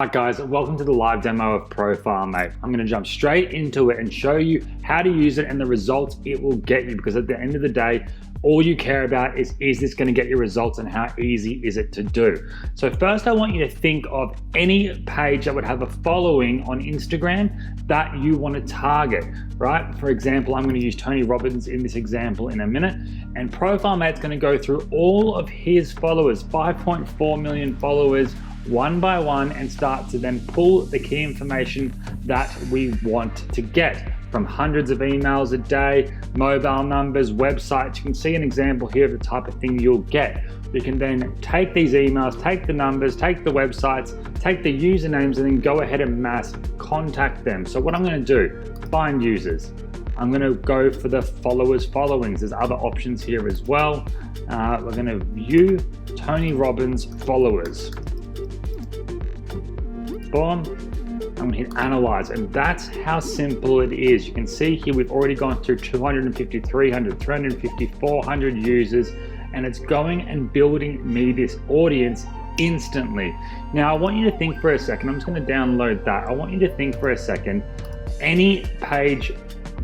Hi guys, welcome to the live demo of Profilemate. I'm going to jump straight into it and show you how to use it and the results it will get you, because at the end of the day, all you care about is this going to get your results and how easy is it to do. So first I want you to think of any page that would have a following on Instagram that you want to target, right? For example, I'm going to use Tony Robbins in this example in a minute, and Profilemate's going to go through all of his followers, 5.4 million followers, one by one, and start to then pull the key information that we want to get from hundreds of emails a day, mobile numbers, websites. You can see an example here of the type of thing you'll get. You can then take these emails, take the numbers, take the websites, take the usernames, and then go ahead and mass contact them. So what I'm going to do, find users. I'm going to go for the followers followings. There's other options here as well. We're going to view Tony Robbins followers. Boom, I'm going to hit analyze, and that's how simple it is. You can see here we've already gone through 250, 300, 350, 400 users, and it's going and building me this audience instantly. Now I want you to think for a second, I'm just going to download that. I want you to think for a second, any page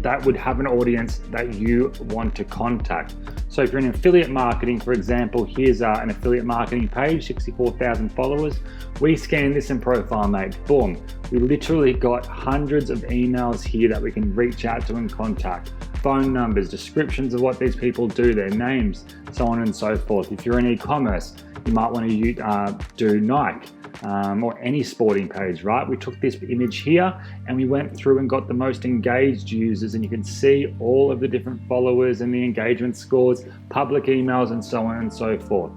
that would have an audience that you want to contact. So if you're in affiliate marketing, for example, here's an affiliate marketing page, 64,000 followers. We scan this in Profilemate, boom. We literally got hundreds of emails here that we can reach out to and contact. Phone numbers, descriptions of what these people do, their names, so on and so forth. If you're in e-commerce, you might want to do Nike. Or any sporting page, right? We took this image here and we went through and got the most engaged users, and you can see all of the different followers and the engagement scores, public emails, and so on and so forth.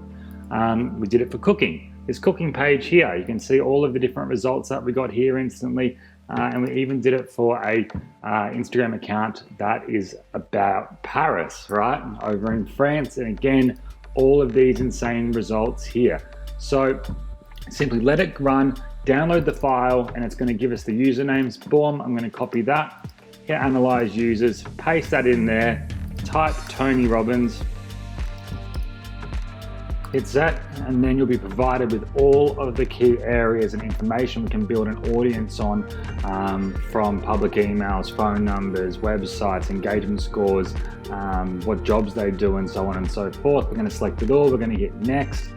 We did it for cooking. This cooking page here, you can see all of the different results that we got here instantly, and we even did it for a Instagram account that is about Paris, right? Over in France, and again, all of these insane results here. So simply let it run, download the file, and it's going to give us the usernames. Boom, I'm going to copy that, hit analyze users, paste that in there, type Tony Robbins, hit set, and then you'll be provided with all of the key areas and information we can build an audience on, from public emails, phone numbers, websites, engagement scores, what jobs they do, and so on and so forth. We're going to select it all, we're going to hit next.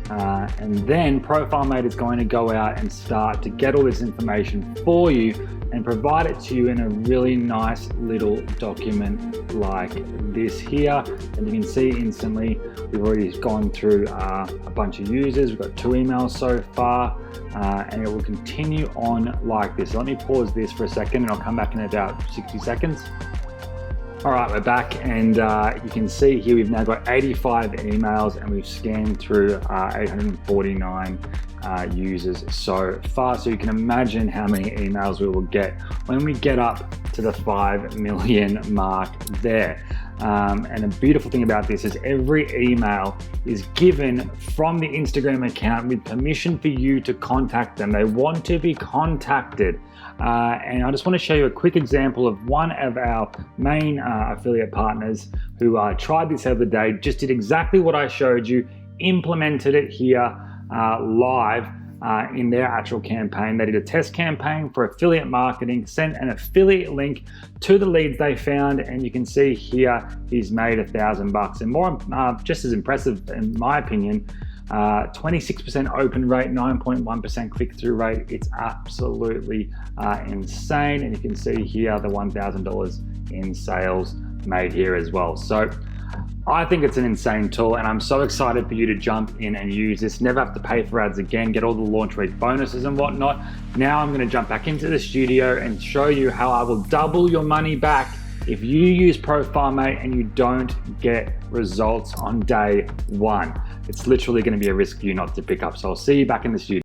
And then Profilemate is going to go out and start to get all this information for you and provide it to you in a really nice little document like this here. And you can see instantly we've already gone through a bunch of users. We've got 2 emails so far, and it will continue on like this. So let me pause this for a second and I'll come back in about 60 seconds. All right, we're back, and you can see here we've now got 85 emails and we've scanned through 849 users so far. So you can imagine how many emails we will get when we get up to the 5 million mark there. And the beautiful thing about this is every email is given from the Instagram account with permission for you to contact them. They want to be contacted. And I just want to show you a quick example of one of our main affiliate partners who tried this the other day, just did exactly what I showed you, implemented it here live in their actual campaign. They did a test campaign for affiliate marketing, sent an affiliate link to the leads they found, and you can see here he's made $1,000. And more, just as impressive in my opinion, 26% open rate, 9.1% click-through rate. It's absolutely insane. And you can see here the $1,000 in sales made here as well. So I think it's an insane tool, and I'm so excited for you to jump in and use this. Never have to pay for ads again, get all the launch week bonuses and whatnot. Now I'm going to jump back into the studio and show you how I will double your money back if you use Profilemate and you don't get results on day 1. It's literally going to be a risk for you not to pick up. So I'll see you back in the studio.